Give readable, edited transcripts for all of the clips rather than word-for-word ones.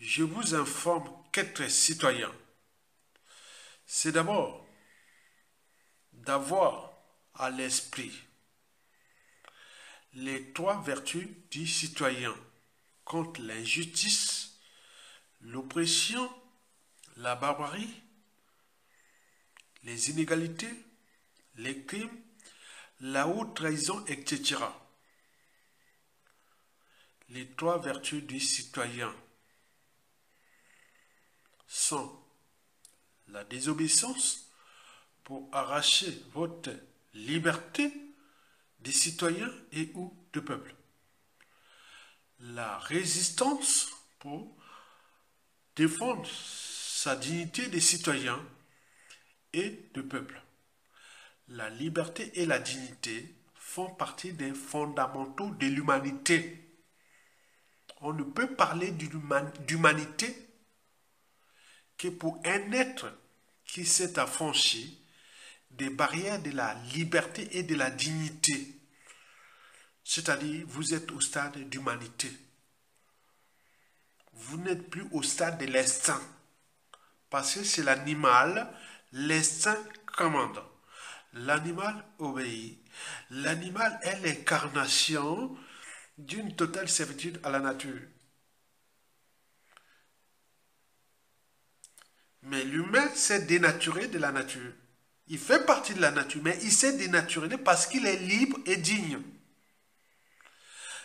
Je vous informe qu'être citoyen, c'est d'abord d'avoir à l'esprit les trois vertus du citoyen contre l'injustice, l'oppression, la barbarie, les inégalités, les crimes, la haute trahison, etc. Les trois vertus du citoyen sont la désobéissance pour arracher votre liberté des citoyens et ou de peuple. La résistance pour défendre sa dignité des citoyens et de peuple. La liberté et la dignité font partie des fondamentaux de l'humanité. On ne peut parler d'humanité que pour un être qui s'est affranchi des barrières de la liberté et de la dignité. C'est-à-dire, vous êtes au stade d'humanité. Vous n'êtes plus au stade de l'instinct. Parce que c'est l'animal, l'instinct commande. L'animal obéit. L'animal est l'incarnation d'une totale servitude à la nature. Mais l'humain s'est dénaturé de la nature. Il fait partie de la nature, mais il s'est dénaturé parce qu'il est libre et digne.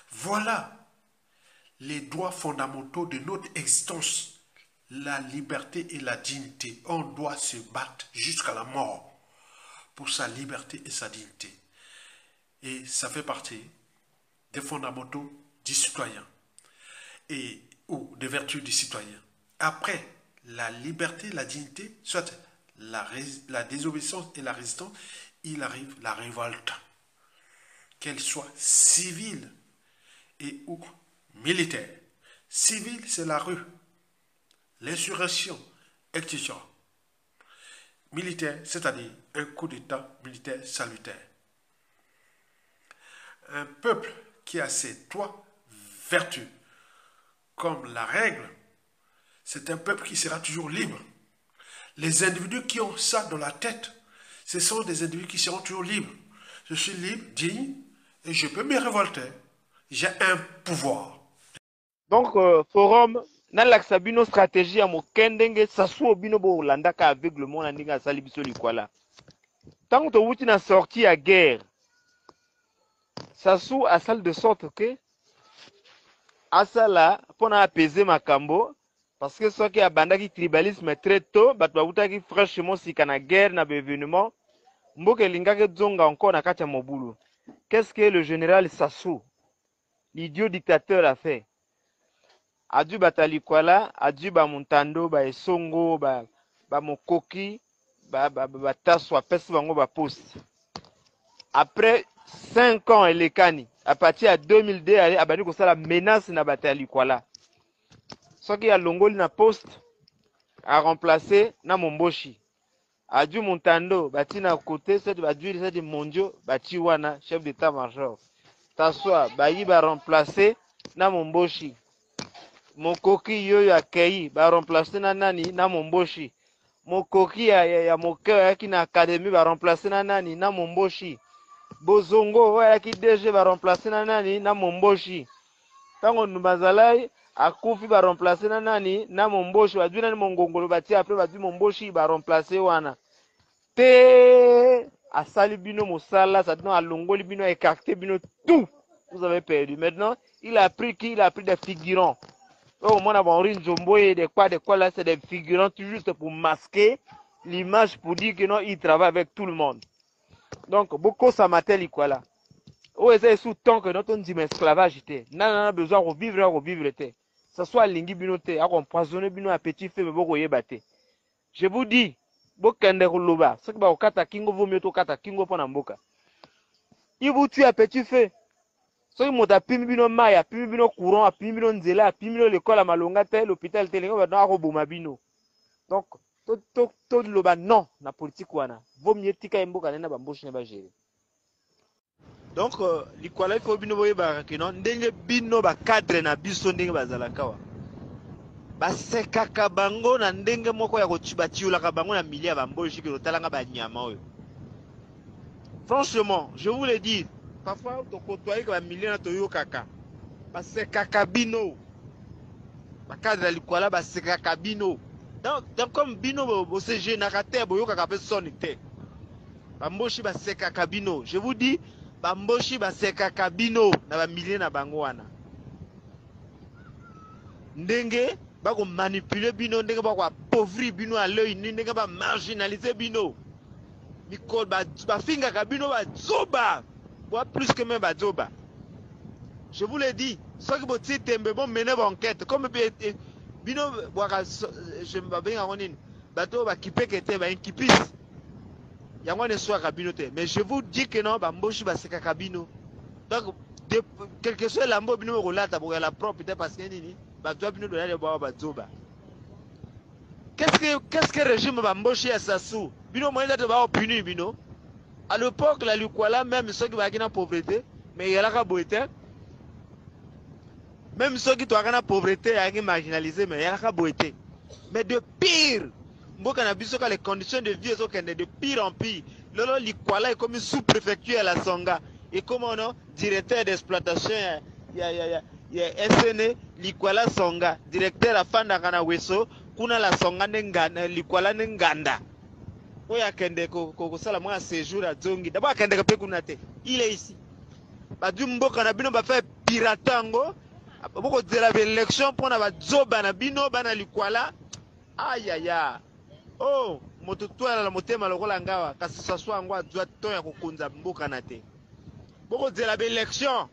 Voilà les droits fondamentaux de notre existence. La liberté et la dignité. On doit se battre jusqu'à la mort pour sa liberté et sa dignité. Et ça fait partie des fondamentaux du citoyen ou des vertus du citoyen. Après la liberté, la dignité, soit la désobéissance et la résistance, il arrive la révolte, qu'elle soit civile et ou militaire. Civile, c'est la rue, l'insurrection, etc. Militaire, c'est-à-dire un coup d'État militaire salutaire. Un peuple qui a ces trois vertus comme la règle, c'est un peuple qui sera toujours libre. Les individus qui ont ça dans la tête, ce sont des individus qui seront toujours libres. Je suis libre, digne, et je peux me révolter. J'ai un pouvoir. Donc, forum, dans la sabino stratégie à mokendenge, ça soit bino bo landaka avec le monde andinga salibiso likwala. Tant que tu n'as sorti à guerre, ça soit à salle de sorte que, à ça là, pour apaiser ma cambo, parce que ce qui a bandaki tribalisme très tôt, batouta qui fraîchement si kana guerre n'a événement, mboke lingake zonga encore na kacha mobulu. Qu'est-ce que le général Sassou, l'idiot dictateur, a fait? Adu batalikwala, adu ba muntando, ba esongo, ba mokoki, ba taswa, pesi bango ba poste. Après 5 ans, elekani, à partir de 2002, abadi ko sala menace na batalikwala. Ce qui a longoli na poste a remplacé na Momboshi. Adu muntando, bati na côté, c'est de mondio, bati wana, chef d'état-major. Taswa, bayi ba remplacé na Momboshi. Mokoki yoyo akei ba remplacer na nani na Momboshi. Mokoki ya mokeo yaki na académie ba remplacer na nani na Momboshi. Bozongo yaki DG ba remplacer na nani na Momboshi. Tango Nubazalai akufi ba remplacer na nani na Momboshi. Badui nani Mongongolo bati après badui Momboshi ba remplacer wana. Te asali bino mosala, ça donne à longoli bino écarté bino tout. Vous avez perdu. Maintenant, il a pris qui? Il a pris des figurants. Au moins, on a des quoi là, c'est des figurants tout juste pour masquer l'image, pour dire que non, il travaille avec tout le monde. Donc, beaucoup ça m'attelle quoi là. Oh, c'est sous tant que notre dit esclavage était. Non, besoin de revivre était. Ça soit lingi binoté, à empoisonner bino à petit feu, mais beaucoup yébate. Je vous dis, bokende roloba, ce que ba okata kingo vaut mieux to kata kingo pour namboka. Il vous tue à petit feu. Soki moto apimi bino mai, apimi bino courant, apimi bino nzela, apimi bino l'école à malonga te, l'hôpital te, lengo ba akoboma bino. Donc, to loba non na politique wana. Vaut mieux tika mboka nena bamboshi na ba gérer. Donc, likwala il faut bino boye ba ke non ndenge bino ba cadre na biso ndenge bazalaka wa. basekaka bango na ndenge moko ya batiolaka bango na milia bamboshi ke totalanga banyama oyo. Franchement, je vous le dis, parfois tokotoye ka bamilia na toyokaka basekaka bino bakadre ya likwala basekaka bino. Donc comme bino bose jenaka te boyokaka mpe soni te. Bamboshi basekaka bino. Je vous dis, bamboshi basekaka bino na bamilie na bango wana. Ndenge bako manipuler bino, ndenge bako appauvrir bino à l'œil, ndenge ba marginaliser bino. Mikol ba finga ka bino ba zoba. Bois plus que même ba zoba. Je vous l'ai dit, ceux qui vont tembe bon mener enquête comme bino boaka je me bien en une bateau ba kipeke te ba inkipis. Yango ne soit kabino te. Mais je vous dis que non, bamboshi baseka kabino. Donc quel que soit lambo bino rolata pour la propriété parce que nini bato bino donner les bois bazoba. Qu'est-ce que régime bamboshi à Sassou? Bino moyen de ba punir bino. À l'époque la Lukwala même ceux qui va en pauvreté, mais il y a la boité. Même ceux qui sont en pauvreté, ils sont marginalisés, mais il y a la boité. Mais de pire, les conditions de vie sont de pire en pire. Lolo Likwala est comme une sous-préfecture à la Songa. Et comme on a directeur d'exploitation, il y a SNE, Likwala Songa, directeur à Fanda Kana Weso, Kuna la Songa Nenganda, Likwala Nenganda. Oya kende ko sala moi séjour à Zongi. D'abord kende ka pekunate. Il est ici. Ba du mboka na bino ba faire piratango. Boko de la élection pour na ba zoba na bino bana Likwala. Aïe aïe aïe. Oh, moto toala la motema lokola ngawa kasi saswa ngwa doit to ya kokunza mboka na te. Boko de la élection.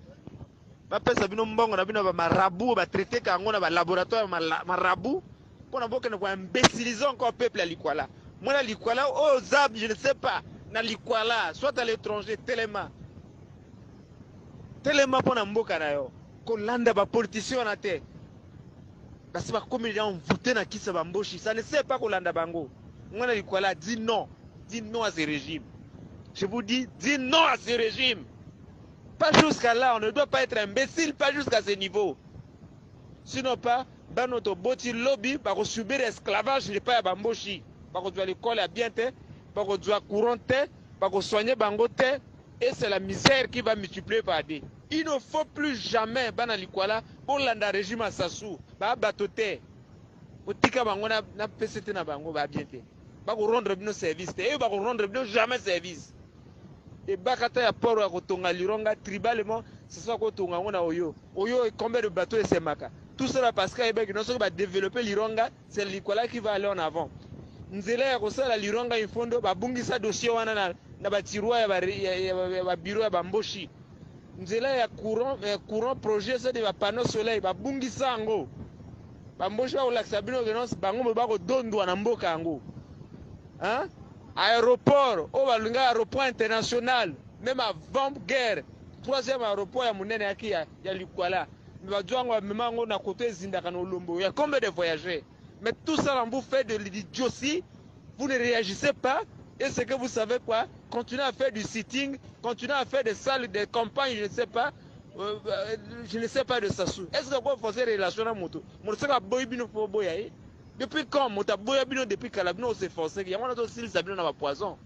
Ba pesa bino mbongo na bino ba marabu ba traiter kango na ba laboratoire marabu. Pona boka na ko imbéciliser encore peuple à Likwala. Moi, la Likwala, oh Zab, je ne sais pas. Na Likwala, soit à l'étranger, tellement. Tellement pour Namboka na yo. Ko landa ba politicien na te. Parce que comme ils ont voté na Kisa Bamboshi, ça ne sait pas ko landa bango. Moi, la Likwala, dis non. Dis non à ce régime. Je vous dis non à ce régime. Pas jusqu'à là, on ne doit pas être imbécile, pas jusqu'à ce niveau. Sinon pas, dans notre boti lobby, par subir l'esclavage, je ne pas à Bamboshi. Par contre, l'école est bien, par contre, courant, par contre, soigner bangote, et c'est la misère qui va multiplier par des. Il ne faut plus jamais, bana likwala, pour l'anda régime à Sassou, ba batote, pour tika bango na PCT na bango, ba bien te. Ba ko rendre nos services, et ba ko rendre jamais service. Et bakata ya poro ya kotonga lironga tribalement, ce soit kotonga ngona oyo. Oyo combien de bateaux et semaka. Tout cela parce qu'Aibek, non seulement va développer l'ironga, c'est l'Ikwala qui va aller en avant. Nzela ya kosala lironga ifondo babungisa dossier wana na batirwa ya bureau ya bamboshi. Nzela ya courant projet ça de ba panneau soleil babungisa ngo. Bamboshi ba olakisa bino genos bango ba ko dondwa na mboka ngo. Hein? Aéroport, o balunga aéroport international, même avant guerre, troisième aéroport ya munene yaki ya Likwala. Mais badwango memango na côté zindaka na Olombo. Il y a combien de voyageurs? Mais tout ça, on vous fait de l'idiotie, vous ne réagissez pas, et ce que vous savez quoi, continuez à faire du sitting, continuez à faire des salles, des campagnes, je ne sais pas de Sassou. Est-ce que vous faites des relations à moto? Depuis quand? Depuis Calabino, on s'est forcé, il y a un autre style, ça vient dans ma poison.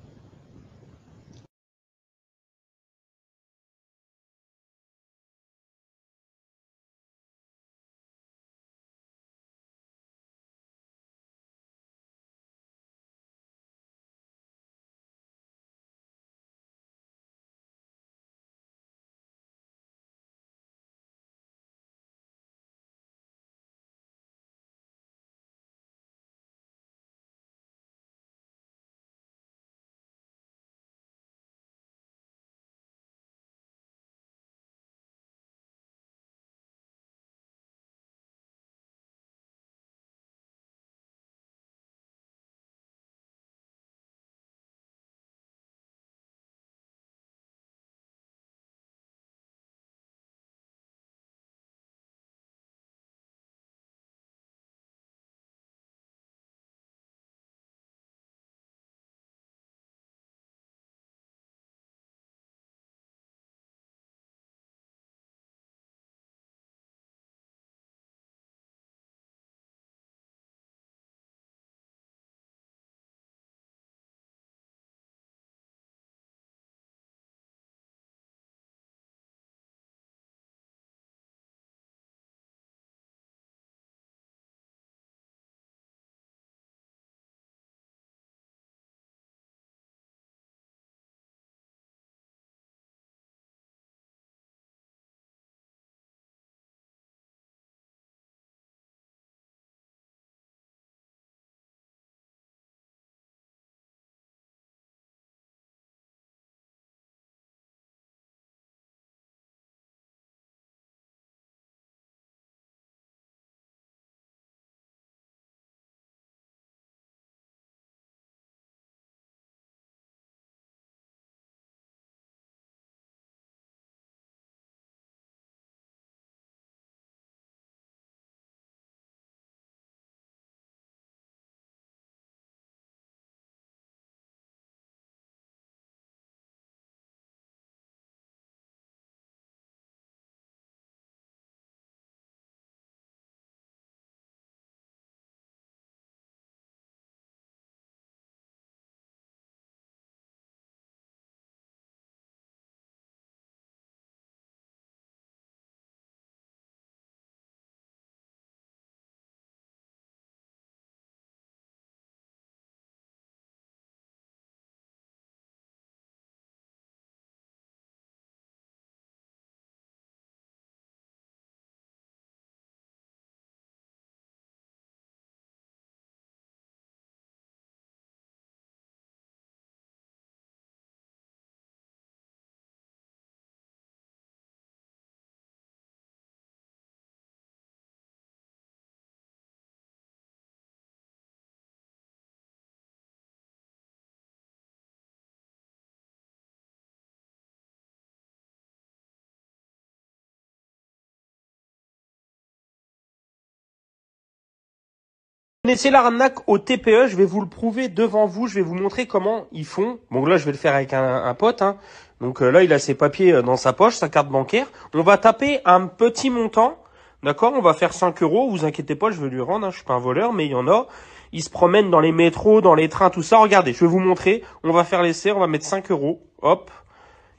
Connaissez l'arnaque au TPE, je vais vous le prouver devant vous, je vais vous montrer comment ils font. Bon là je vais le faire avec un pote, hein. Donc là il a ses papiers dans sa poche, sa carte bancaire. On va taper un petit montant, d'accord, on va faire 5 €, vous inquiétez pas, je vais lui rendre, hein. Je suis pas un voleur, mais il y en a. Ils se promènent dans les métros, dans les trains, tout ça. Regardez, je vais vous montrer, on va faire l'essai, on va mettre 5 €, hop.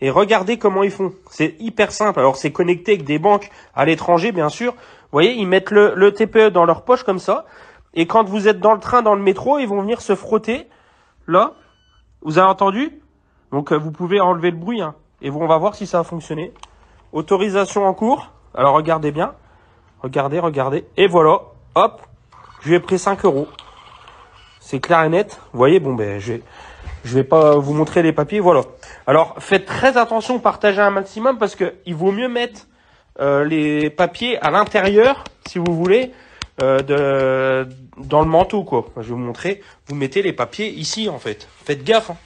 Et regardez comment ils font, c'est hyper simple. Alors c'est connecté avec des banques à l'étranger bien sûr. Vous voyez, ils mettent le TPE dans leur poche comme ça. Et quand vous êtes dans le train, dans le métro, ils vont venir se frotter. Là, vous avez entendu? Donc vous pouvez enlever le bruit, hein. Et on va voir si ça a fonctionné. Autorisation en cours. Alors regardez bien. Regardez, regardez. Et voilà, hop, je lui ai pris 5 €. C'est clair et net. Vous voyez, bon ben je vais pas vous montrer les papiers, voilà. Alors faites très attention, partagez un maximum parce que il vaut mieux mettre les papiers à l'intérieur, si vous voulez, dans le manteau, quoi. Je vais vous montrer. Vous mettez les papiers ici, en fait. Faites gaffe, hein.